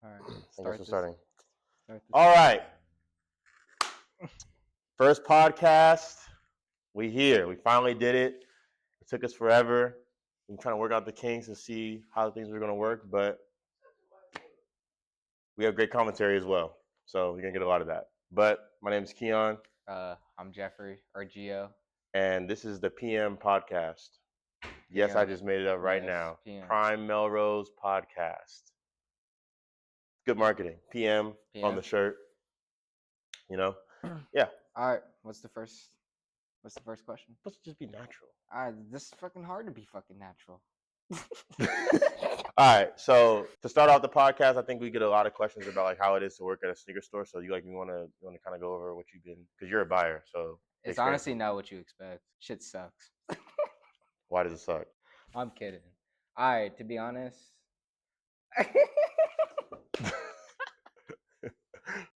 All right. I guess we're starting. Start this. All right. First podcast. We here. We finally did it. It took us forever. I'm trying to work out the kinks and see how things are going to work, but we have great commentary as well. So you're going to get a lot of that. But my name is Keon. I'm Jeffrey, or Gio. And this is the PM podcast. Yes, I just made it up right now. PM. Prime Melrose podcast. Good marketing. PM on the shirt. You know? Yeah. All right. What's the first question? Let's just be natural. This is fucking hard to be fucking natural. All right, so to start off the podcast, I think we get a lot of questions about like how it is to work at a sneaker store. So you want to kind of go over what you've been, because you're a buyer. So it's honestly not what you expect. Shit sucks. Why does it suck? I'm kidding. All right, to be honest.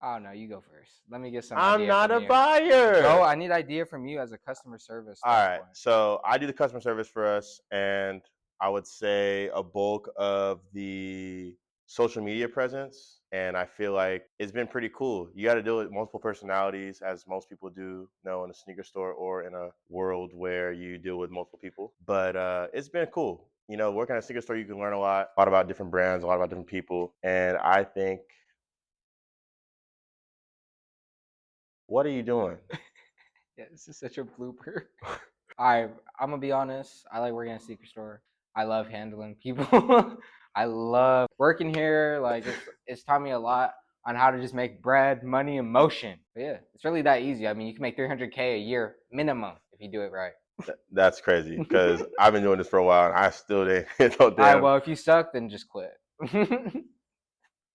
Oh no, you go first. Let me get some. I'm not a buyer. Bro, I need idea from you as a customer service. All right, so I do the customer service for us, and I would say a bulk of the social media presence, and I feel like it's been pretty cool. You got to deal with multiple personalities, as most people do know in a sneaker store or in a world where you deal with multiple people. But it's been cool. You know, working at a sneaker store, you can learn a lot about different brands, a lot about different people, and I think. What are you doing? Yeah, this is such a blooper. I'm gonna be honest. I like working at a sneaker store. I love handling people. I love working here. Like it's taught me a lot on how to just make bread, money, and motion. But yeah, it's really that easy. I mean, you can make $300K a year minimum if you do it right. That's crazy, because I've been doing this for a while and I still didn't. All right, well, if you suck, then just quit.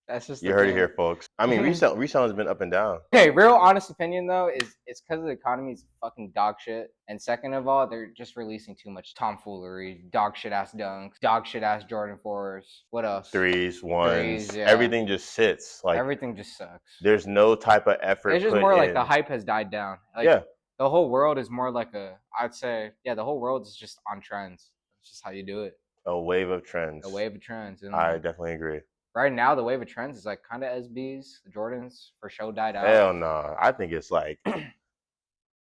That's just you heard it here, folks. I mean, resale has been up and down. Okay, real honest opinion though is it's because the economy is fucking dog shit, and second of all, they're just releasing too much tomfoolery, dog shit ass dunks, dog shit ass Jordan 4s. What else? Threes, ones, yeah. Everything just sits. Like everything just sucks. There's no type of effort. It's just more like the hype has died down. Like, yeah. The whole world is more like I'd say, yeah, the whole world is just on trends. It's just how you do it. A wave of trends. And I definitely agree. Right now, the wave of trends is like kind of SBs. The Jordans for show died out. Hell no. I think it's like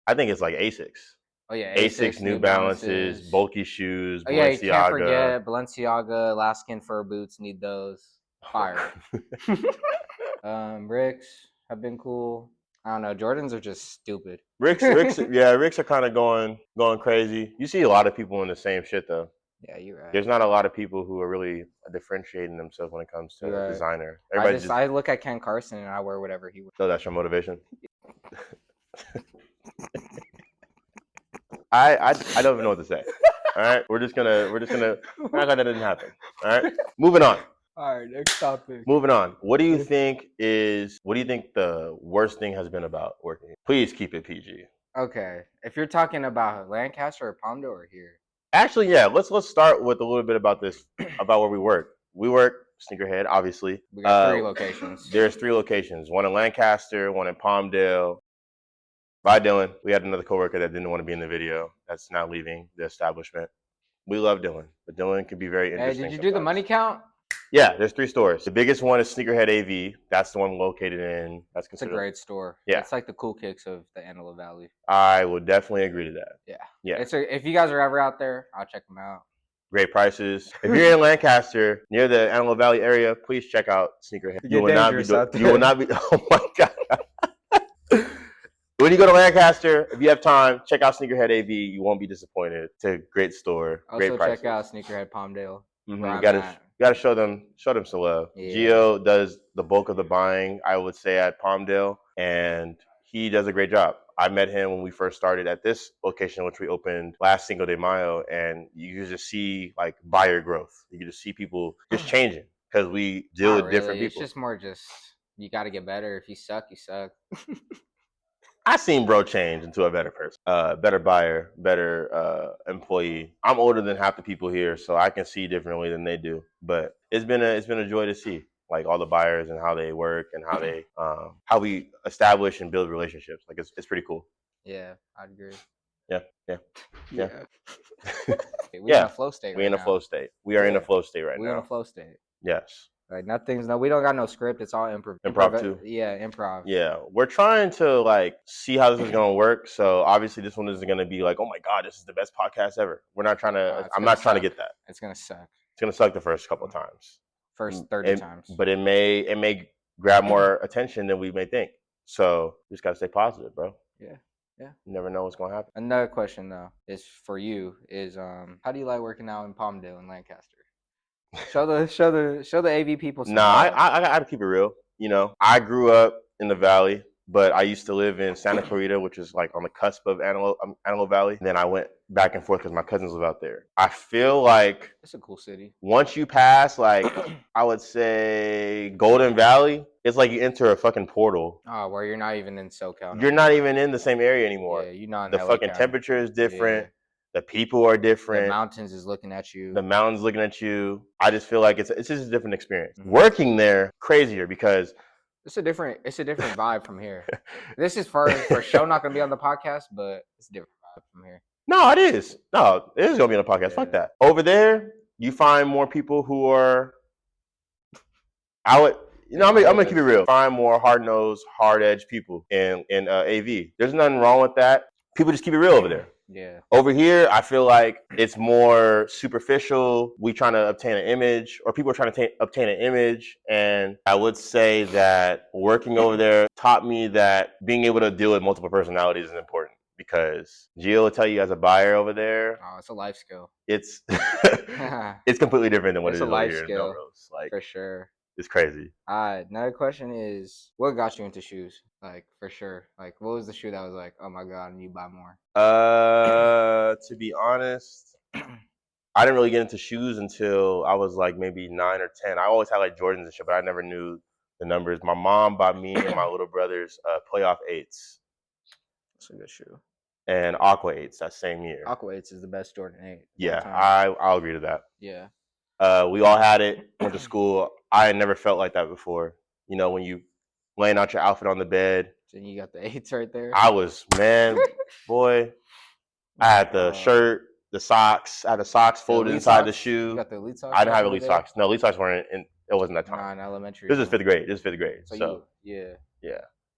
Asics. Oh yeah, Asics, New Balances, bulky shoes, Balenciaga. Yeah, you can't forget Balenciaga, Alaskan fur boots. Need those. Fire. Ricks have been cool. I don't know. Jordans are just stupid. Ricks are kind of going crazy. You see a lot of people in the same shit though. Yeah, you're right. There's not a lot of people who are really differentiating themselves when it comes to designer. I look at Ken Carson and I wear whatever he wears. So that's your motivation? I don't even know what to say. All right, we're just gonna act like that didn't happen. All right, moving on. All right, next topic. Moving on. What do you think the worst thing has been about working here? Please keep it PG. Okay, if you're talking about Lancaster or Palmdale or here. Actually, yeah. Let's start with a little bit about this, about where we work. We work Sneakerhead, obviously. We got 3 locations. There's 3 locations. One in Lancaster, one in Palmdale. Bye, Dylan. We had another coworker that didn't want to be in the video. That's now leaving the establishment. We love Dylan, but Dylan can be very interesting. Hey, did you do the money count? Yeah, there's 3 stores. The biggest one is Sneakerhead AV. That's the one located in. It's a great store. Yeah, it's like the Cool Kicks of the Antelope Valley. I would definitely agree to that. Yeah. If you guys are ever out there, I'll check them out. Great prices. If you're in Lancaster near the Antelope Valley area, please check out Sneakerhead. You will not be. Oh my god. When you go to Lancaster, if you have time, check out Sneakerhead AV. You won't be disappointed. It's a great store. Also, great prices. Check out Sneakerhead Palmdale. You gotta show them some love. Yeah. Gio does the bulk of the buying, I would say, at Palmdale, and he does a great job. I met him when we first started at this location, which we opened last Cinco de Mayo, and you can just see like buyer growth. You can just see people just changing because we deal with different people. It's just more you got to get better. If you suck, you suck. I seen bro change into a better person, better buyer, better employee. I'm older than half the people here, so I can see differently than they do. But it's been a joy to see, like all the buyers and how they work and how they how we establish and build relationships. Like it's pretty cool. Yeah, I'd agree. Yeah. We're in a flow state. We're in a flow state. We are in a flow state right now. We're in a flow state. Yes. Like we don't got no script. It's all improv. Impromptu. Yeah, improv. Yeah, we're trying to like see how this is gonna work. So obviously, this one isn't gonna be like, oh my god, this is the best podcast ever. We're not trying to. I'm not trying to get that. It's gonna suck. It's gonna suck the first couple of times. First 30 times. But it may grab more attention than we may think. So you just gotta stay positive, bro. Yeah. Yeah. You never know what's gonna happen. Another question though is for you is how do you like working out in Palmdale and Lancaster? Show the AV people. Nah, I gotta keep it real. You know, I grew up in the Valley, but I used to live in Santa Clarita, which is like on the cusp of Antelope Valley. And then I went back and forth because my cousins live out there. I feel like it's a cool city. Once you pass, like, I would say Golden Valley, it's like you enter a fucking portal. Oh, where you're not even in SoCal. You're not even in the same area anymore. Yeah, you're not in the LA fucking County. temperature is different. Yeah. The people are different. The mountains is looking at you. The mountains looking at you. I just feel like it's just a different experience. Mm-hmm. Working there, crazier because it's a different vibe from here. This is for sure not gonna be on the podcast, but it's a different vibe from here. No, it is. No, it is gonna be on the podcast. Yeah. Fuck that. Over there, you find more people who are. I'm gonna keep it real. Find more hard-nosed, hard-edged people in AV. There's nothing wrong with that. People just keep it real over there. Yeah. Over here, I feel like it's more superficial. We trying to obtain an image, or people are trying to obtain an image. And I would say that working over there taught me that being able to deal with multiple personalities is important, because Gio will tell you as a buyer over there. Oh, it's a life skill. It's it's completely different than what it is over here in Melrose. Like, for sure. It's crazy. Another question is, what got you into shoes? Like, for sure. Like, what was the shoe that was like, oh my god, and you buy more? To be honest, I didn't really get into shoes until I was like maybe 9 or 10. I always had like Jordans and shit, but I never knew the numbers. My mom bought me and my little brothers Playoff 8s. That's a good shoe. And Aqua 8s that same year. Aqua 8s is the best Jordan 8. Yeah, I'll agree to that. Yeah. We all had it, went to school. I had never felt like that before. You know, when you laying out your outfit on the bed. And you got the 8s right there. I was, man, boy. I had the shirt, the socks. I had the socks folded inside the shoe. You got the elite socks? I didn't have elite socks. No, elite socks weren't in. It wasn't that time. Nah, in elementary. This is fifth grade. So yeah.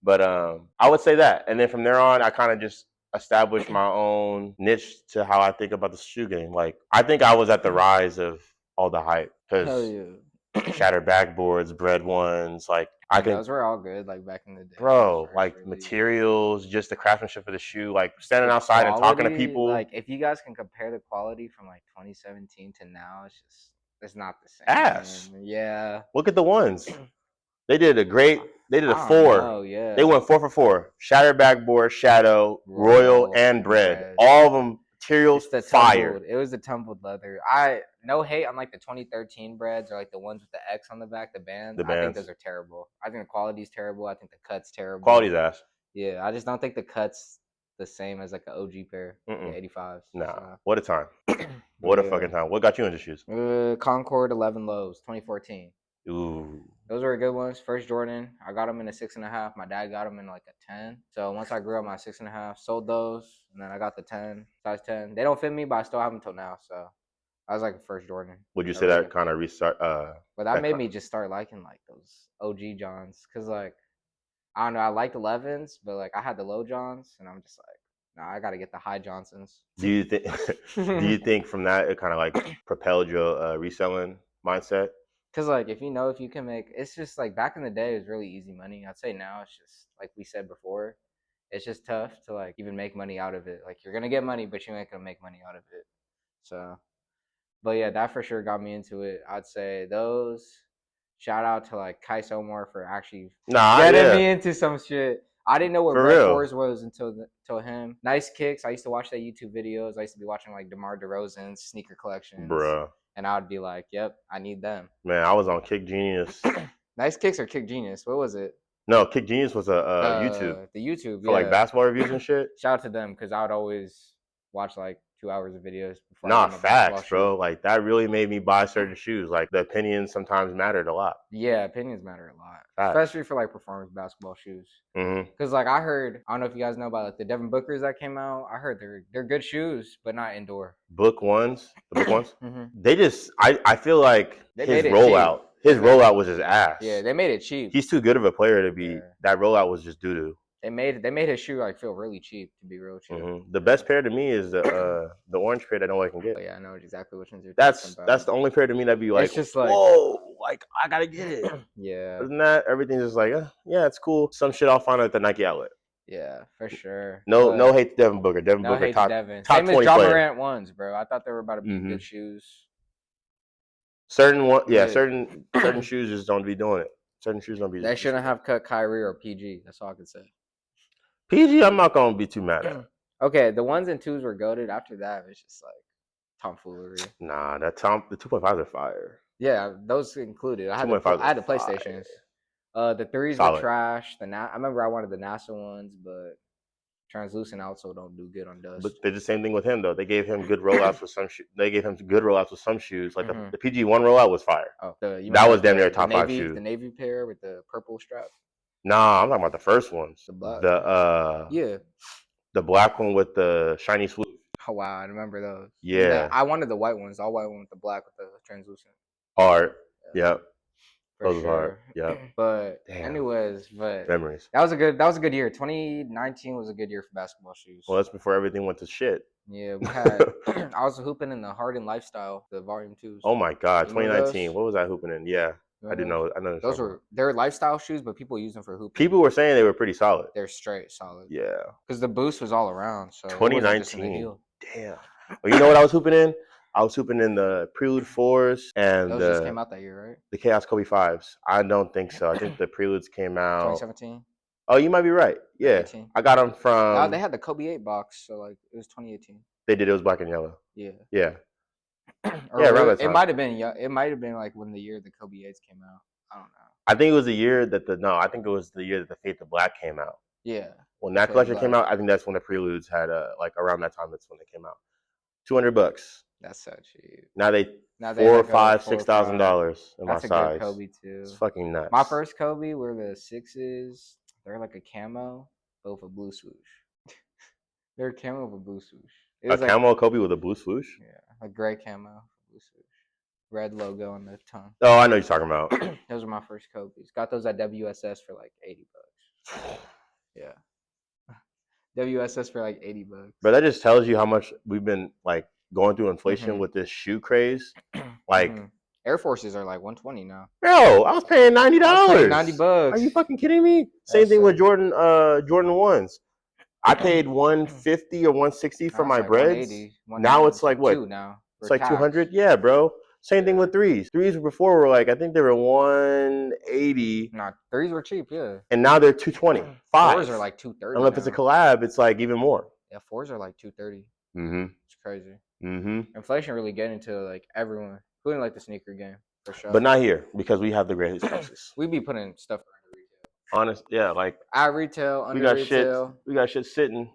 But I would say that, and then from there on, I kind of just established my own niche to how I think about the shoe game. Like, I think I was at the rise of all the hype, because shattered backboards, bread ones, like I think those were all good, like back in the day. Bro, like materials, just the craftsmanship of the shoe, like standing outside and talking to people. Like, if you guys can compare the quality from like 2017 to now, it's not the same. Ass. Man. Yeah. Look at the ones. They did a 4. Oh yeah. They went 4 for 4. Shattered backboard, shadow, royal, and bread. All of them materials fire. It was the tumbled leather. No hate on like the 2013 breads, or like the ones with the X on the back, the bands. I think those are terrible. I think the quality's terrible. I think the cut's terrible. Quality's ass. Yeah, I just don't think the cut's the same as like an OG pair, the 85s. Nah, so. What a time. What a fucking time. What got you into shoes? Concord 11 Lows, 2014. Ooh. Those were good ones. First Jordan, I got them in a 6.5. My dad got them in like a 10. So once I grew up my 6.5, sold those, and then I got the 10, size 10. They don't fit me, but I still have them till now. So I was like a first Jordan. Would you say that kind of restart? But that made me just start liking like those OG Johns, because like, I don't know, I liked 11s, but like I had the low Johns, and I'm just like, nah, I got to get the high Johnsons. Do you think from that it kind of like propelled your reselling mindset? Because, like, if you can make, it's just, like, back in the day, it was really easy money. I'd say now it's just, like we said before, it's just tough to, like, even make money out of it. Like, you're going to get money, but you ain't going to make money out of it. So, but, yeah, that for sure got me into it. I'd say those. Shout out to, like, Kai Somar for actually getting me into some shit. I didn't know what Red Wars was until him. Nice Kicks. I used to watch their YouTube videos. I used to be watching, like, DeMar DeRozan's sneaker collections. Bruh. And I would be like, yep, I need them. Man, I was on Kick Genius. Nice Kicks or Kick Genius? What was it? No, Kick Genius was a YouTube. The YouTube, for like basketball reviews and shit. Shout out to them, because I would always watch like 2 hours of videos before. Nah, facts, bro. Like, that really made me buy certain shoes. Like, the opinions sometimes mattered a lot. Yeah, opinions matter a lot, facts. Especially for like performance basketball shoes. Because like I don't know if you guys know about like the Devin Bookers that came out. I heard they're good shoes, but not indoor. The book ones. They just, I feel like his rollout His rollout was his ass. Yeah, they made it cheap. He's too good of a player to be. Yeah. That rollout was just doo doo. They made his shoe like feel really cheap, to be real cheap. The best pair to me is the orange pair that nobody can get. Oh, yeah, I know exactly which ones you're talking about. That's the only pair to me that'd be like, it's just like, whoa, like I gotta get it. Yeah. Other than that, everything's just like, yeah, it's cool. Some shit I'll find at the Nike outlet. Yeah, for sure. No hate to Devin Booker. Devin No Booker hate top to Devin. top Same 20 as John player. Morant ones, bro. I thought they were about to be good shoes. Certain shoes just don't be doing it. Certain shoes don't be. They shouldn't have cut Kyrie or PG. That's all I can say. PG, I'm not gonna be too mad at. Okay, the 1s and 2s were goated. After that, it's just like tomfoolery. Nah, the 2.5s are fire. Yeah, those included. I had the PlayStations. The 3s were trash. I remember I wanted the NASA ones, but translucent also don't do good on dust. But they're the same thing with him though. They gave him good rollouts with some shoes. They gave him good rollouts with some shoes. Like the PG 1 rollout was fire. Oh, that was damn near a top 5 shoe. The navy pair with the purple strap. Nah, I'm talking about the first ones. The black. The black one with the shiny swoosh. Oh wow, I remember those. Yeah. I wanted the white ones. All white one with the black with the translucent. Hard. Yep. Those are hard. Yeah. But anyways, memories. That was a good year. 2019 was a good year for basketball shoes. Well, that's before everything went to shit. Yeah, we had. I was hooping in the Harden Lifestyle, the Volume 2s. Oh my God, 2019. What was I hooping in? Yeah, I do know. I know. Those they're lifestyle shoes, but people use them for hooping. People were saying they were pretty solid. They're straight solid. Yeah. Because the boost was all around. So 2019. Damn. Well, you know what I was hooping in? I was hooping in the Prelude 4s and those just came out that year, right? The Chaos Kobe 5s. I don't think so. I think the Preludes came out 2017. Oh, you might be right. Yeah, 2018. I got them from. They had the Kobe 8 box, so like it was 2018. They did. It was black and yellow. Yeah. Yeah. Around that time. It might have been. It might have been like when the year the Kobe 8s came out. I don't know. I think it was the year that I think it was the year that the Fate the Black came out. Yeah. When that collection came out, I think that's when the Preludes had like around that time. That's when they came out. $200. That's so cheap. Now they $4,000, $5,000, $6,000 in my size. That's a good Kobe too. It's fucking nuts. My first Kobe were the 6s. They're like a camo, but with a blue swoosh. They're a camo with a blue swoosh. A camo Kobe with a blue swoosh? Yeah, a gray camo, blue swoosh. Red logo on the tongue. Oh, I know what you're talking about. Those are my first Kobe's. Got those at WSS for like $80. Yeah. WSS for like $80. But that just tells you how much we've been like going through inflation with this shoe craze. Like Air Forces are like $120 now. Bro, I was paying $90. $90. Are you fucking kidding me? Same thing with Jordan 1s. I paid $150 or $160 for my breads. Now it's like what? Now it's like $200. Yeah, bro. Same thing with 3s. 3s before were like, I think they were $180. Nah, 3s were cheap, yeah. And now they're $220. 5s are like $230. Unless it's a collab, it's like even more. Yeah, 4s are like $230. It's crazy. Inflation really getting to like everyone, including like the sneaker game for sure. But not here because we have the greatest prices. We be putting stuff under retail. Honest, yeah, like at retail, under retail. We got shit sitting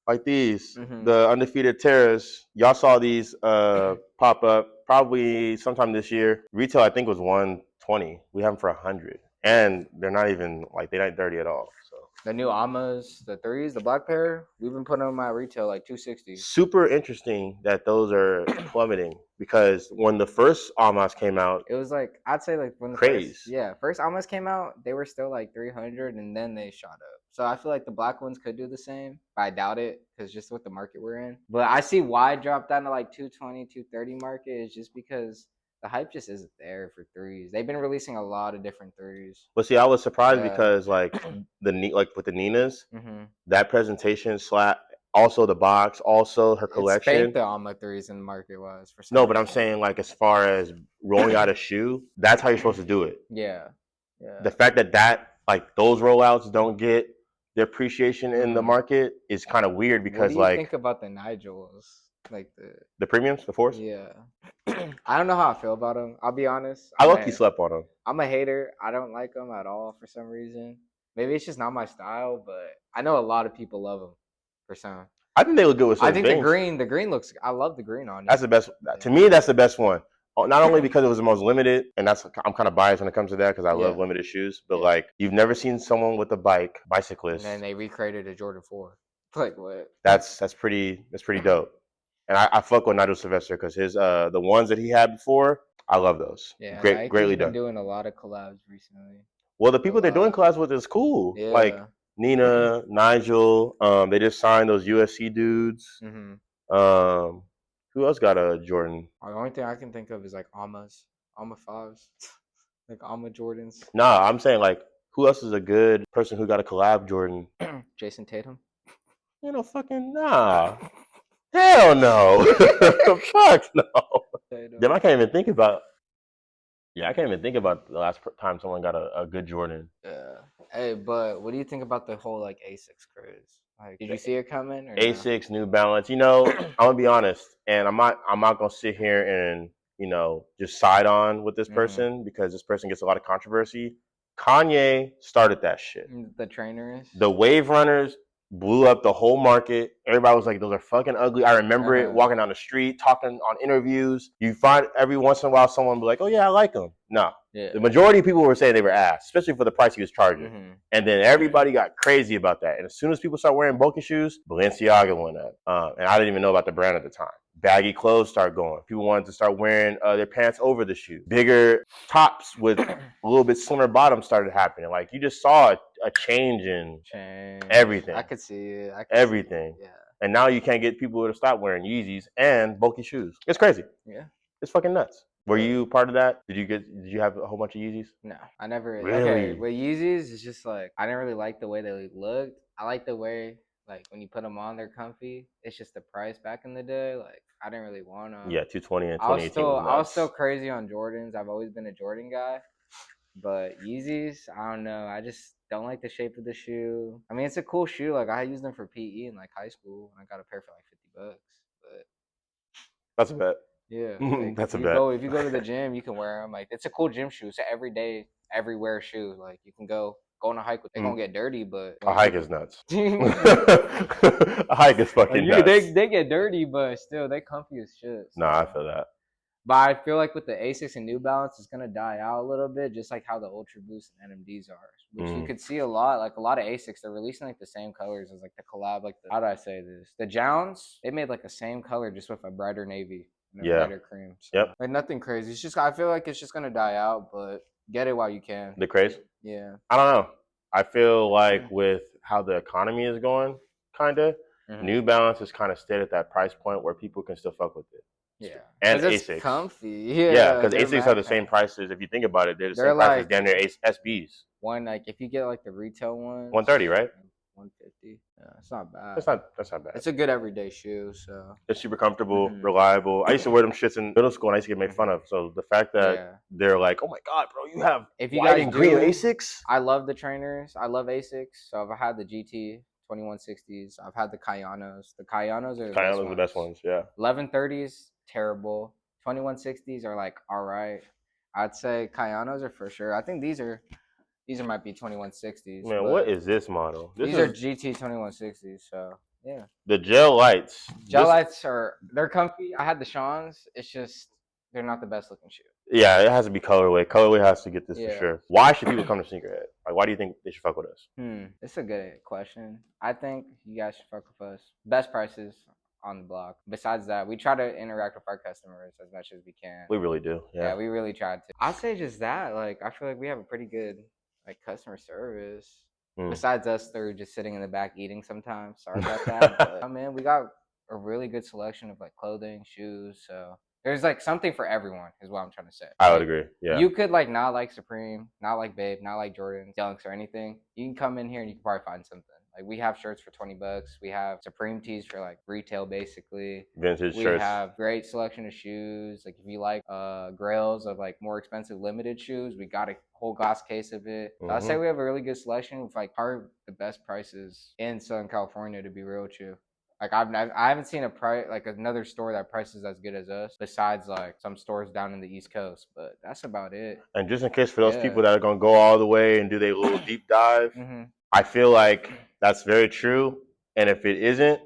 like these. The undefeated terrors. Y'all saw these pop up probably sometime this year. Retail I think was $120. We have them for $100, and they're not even like they're not dirty at all. So the new Amas, the 3s, the black pair, we've been putting them at retail like $260. Super interesting that those are plummeting because when the first Amas came out, it was like I'd say like when the first Amas came out, they were still like $300, and then they shot up. So I feel like the black ones could do the same, but I doubt it because just with the market we're in. But I see why it dropped down to like $220, $230 market is just because the hype just isn't there for 3s. They've been releasing a lot of different 3s. But see, I was surprised because like with the Ninas, that presentation also the box, also her collection. It's the Alma 3s in the market was for some No, but I'm saying like as far as rolling out a shoe, that's how you're supposed to do it. Yeah. The fact that like those rollouts don't get the appreciation in the market is kind of weird because what do you think about the Nigels? Like the premiums, the 4s? Yeah. I don't know how I feel about them. I'll be honest. I low-key slept on them. I'm a hater. I don't like them at all for some reason. Maybe it's just not my style, but I know a lot of people love them for some. I think they look good with certain things. the green looks, I love the green on it. That's the best. To me, that's the best one. Not only because it was the most limited, and I'm kind of biased when it comes to that because I love limited shoes, but like you've never seen someone with a bicyclist. And then they recreated a Jordan 4. Like what? That's pretty dope. And I fuck with Nigel Sylvester because his the ones that he had before, I love those. Yeah, Greatly Nike's been done. doing a lot of collabs recently. Well, the A people they're doing lot. collabs with is cool. Like Yeah. Nina, Nigel. They just signed those USC dudes. hmm Who else got a Jordan? The only thing I can think of is like Alma fives, like Alma Jordans. Nah, I'm saying like who else is a good person who got a collab Jordan? Jason Tatum. You know, fucking nah. Hell no. Fuck no. Then I can't even think about. Yeah, I can't even think about the last time someone got a good Jordan. Yeah. Hey, but what do you think about the whole like Asics craze? Like, did you see it coming or no? Asics, New Balance. You know, I'm gonna be honest, and I'm not gonna sit here and just side on with this person because this person gets a lot of controversy. Kanye started that shit. The trainers. The Wave Runners blew up the whole market. Everybody was like, those are fucking ugly. I remember it walking down the street, talking on interviews. You find every once in a while someone be like, oh yeah, I like them. No. Yeah. The majority of people were saying they were ass, especially for the price he was charging. And then everybody got crazy about that. And as soon as people start wearing bulky shoes, Balenciaga went up. And I didn't even know about the brand at the time. Baggy clothes started going. People wanted to start wearing their pants over the shoe. Bigger tops with a little bit slimmer bottoms started happening. Like you just saw a change in everything. I could see it. Everything. Yeah. And now you can't get people to stop wearing Yeezys and bulky shoes. It's crazy. Yeah. It's fucking nuts. Were you part of that? Did you have a whole bunch of Yeezys? No, I never. Really? Okay, with Yeezys, it's just like I didn't really like the way they looked. I like the way like when you put them on, they're comfy. It's just the price back in the day. Like I didn't really want them. Yeah, 220 and 2018 was nuts. I was still crazy on Jordans. I've always been a Jordan guy, but Yeezys, I don't know. I just don't like the shape of the shoe. I mean, it's a cool shoe. Like I used them for PE in like high school, and I got a pair for like $50. But that's a bet. Yeah, like that's if a bet. If you go to the gym, you can wear them. Like it's a cool gym shoe. It's an everyday, everywhere shoe. Like you can go on a hike with. They're gonna get dirty, but a hike is nuts. A hike is fucking nuts. They get dirty, but still they comfy as shit. So. Nah, I feel that. But I feel like with the Asics and New Balance, it's gonna die out a little bit, just like how the Ultra Boost and NMDs are, which you could see a lot. Like a lot of Asics, they're releasing like the same colors as like the collab. Like how do I say this? The Jowns, they made like the same color just with a brighter navy. And a brighter cream. So, like nothing crazy. It's just I feel like it's just gonna die out, but get it while you can. The craze? Yeah. I don't know. I feel like with how the economy is going, kinda, New Balance is kind of stayed at that price point where people can still fuck with it. Yeah. And it's Asics. Comfy. Yeah, because Asics are the same prices. If you think about it, they're the same price as damn near SBs. One like if you get like the retail one. 130, right? 150. Yeah, it's not bad. That's not bad. It's a good everyday shoe, so it's super comfortable, reliable. I used to wear them shits in middle school and I used to get made fun of. So the fact that they're like, oh my god, bro, you have white and green Asics. I love the trainers. I love Asics. So I've had the GT 2160s. I've had the Kayanos. The Kayanos are the best ones. Yeah. 1130s terrible. 2160s are like all right. I'd say Kayanos are for sure. I think these might be 2160s. Man, what is this model? These are GT 2160s, so yeah. The gel lights. They're comfy. I had the Sean's. It's just they're not the best looking shoe. Yeah, it has to be colorway. Colorway has to get this for sure. Why should people come to Sneakerhead? Like, why do you think they should fuck with us? It's a good question. I think you guys should fuck with us. Best prices on the block. Besides that, we try to interact with our customers as much as we can. We really do. Yeah, we really try to. I'd say just that. Like, I feel like we have a pretty good customer service. Besides us, they're just sitting in the back eating sometimes. Sorry about that. But, I mean, we got a really good selection of like clothing, shoes. So there's like something for everyone is what I'm trying to say. I would agree. Yeah. You could like not like Supreme, not like Babe, not like Jordan, Dunks or anything. You can come in here and you can probably find something. Like we have shirts for $20. We have Supreme tees for like retail basically. Vintage shirts. We have great selection of shoes. Like if you like grails of like more expensive limited shoes, we got a whole glass case of it. So I'd say we have a really good selection with like probably the best prices in Southern California, to be real with you. Like I haven't seen a price like another store that prices as good as us, besides like some stores down in the East Coast. But that's about it. And just in case for those people that are gonna go all the way and do their little deep dive, I feel like that's very true. And if it isn't,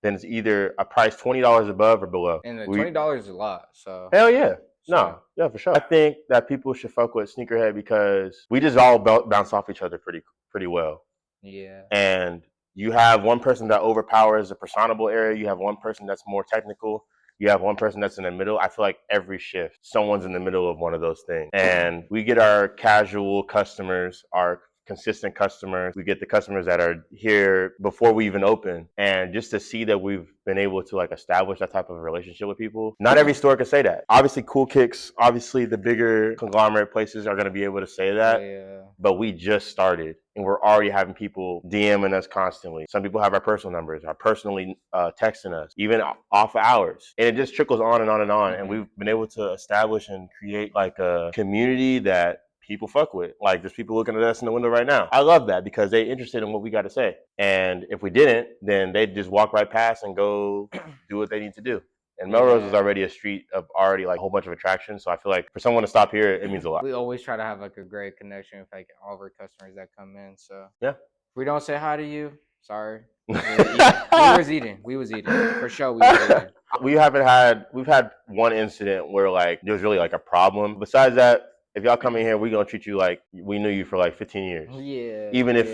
then it's either a price $20 above or below. And the $20 is a lot. So hell yeah. No, yeah, for sure. I think that people should fuck with Sneakerhead because we just all bounce off each other pretty well. Yeah. And you have one person that overpowers the personable area. You have one person that's more technical. you have one person that's in the middle. I feel like every shift, someone's in the middle of one of those things. And we get our casual customers, our consistent customers. We get the customers that are here before we even open. And just to see that we've been able to like establish that type of relationship with people. Not every store can say that. Obviously, Cool Kicks, obviously the bigger conglomerate places are going to be able to say that. Yeah. But we just started and we're already having people DMing us constantly. Some people have our personal numbers, are personally texting us, even off hours. And it just trickles on and on and on. And we've been able to establish and create like a community that people fuck with. Like there's people looking at us in the window right now. I love that because they're interested in what we got to say. And if we didn't, then they'd just walk right past and go do what they need to do. And Melrose is already a street of already like a whole bunch of attractions. So I feel like for someone to stop here, it means a lot. We always try to have like a great connection with like all of our customers that come in. So yeah, if we don't say hi to you, sorry. We was eating for sure. We was eating. We've had one incident where like there was really like a problem. Besides that, if y'all come in here, we're gonna treat you like we knew you for like 15 years. Yeah. Even if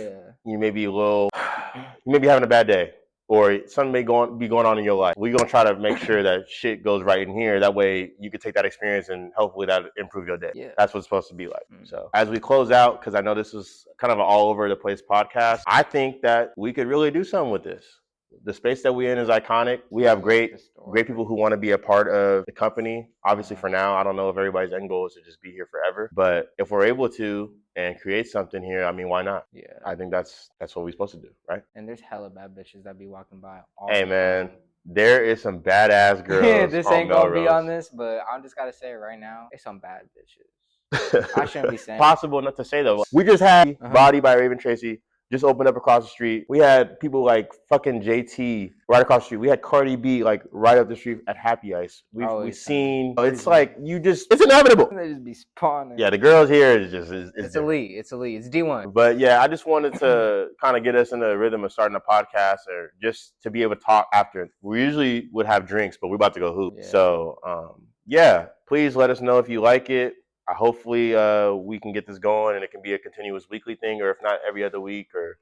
you may be you may be having a bad day or something may be going on in your life. We're gonna try to make sure that shit goes right in here. That way you can take that experience and hopefully that'll improve your day. Yeah. That's what it's supposed to be like. So as we close out, because I know this is kind of an all over the place podcast, I think that we could really do something with this. The space that we're in is iconic. We have great people who want to be a part of the company. Obviously, for now, I don't know if everybody's end goal is to just be here forever. But if we're able to and create something here, I mean, why not? Yeah. I think that's what we're supposed to do, right? And there's hella bad bitches that be walking by. Hey, man, there is some badass girls. This ain't gonna be on this, but I'm just gotta say it right now. There's some bad bitches. I shouldn't be saying. Possible not to say though. We just had Body by Raven Tracy. Just opened up across the street. We had people like fucking JT right across the street. We had Cardi B like right up the street at Happy Ice. We've seen. It's like it's inevitable. They just be spawning. Yeah, the girls here is just it's elite. It's elite. It's D1. But yeah, I just wanted to kind of get us in the rhythm of starting a podcast, or just to be able to talk after. We usually would have drinks, but we're about to go hoop. Yeah. So yeah, please let us know if you like it. Hopefully we can get this going and it can be a continuous weekly thing, or if not every other week, or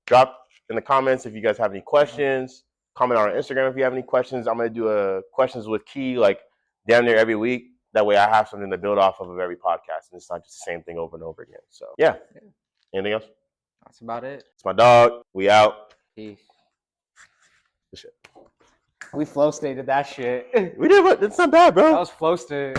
drop in the comments if you guys have any questions. Comment on our Instagram if you have any questions. I'm going to do a questions with Key like down there every week. That way I have something to build off of every podcast and it's not just the same thing over and over again. So yeah. Anything else? That's about it. It's my dog. We out. Peace. Good shit. We flow stated that shit. We did, but it's not bad, bro. That was flow state.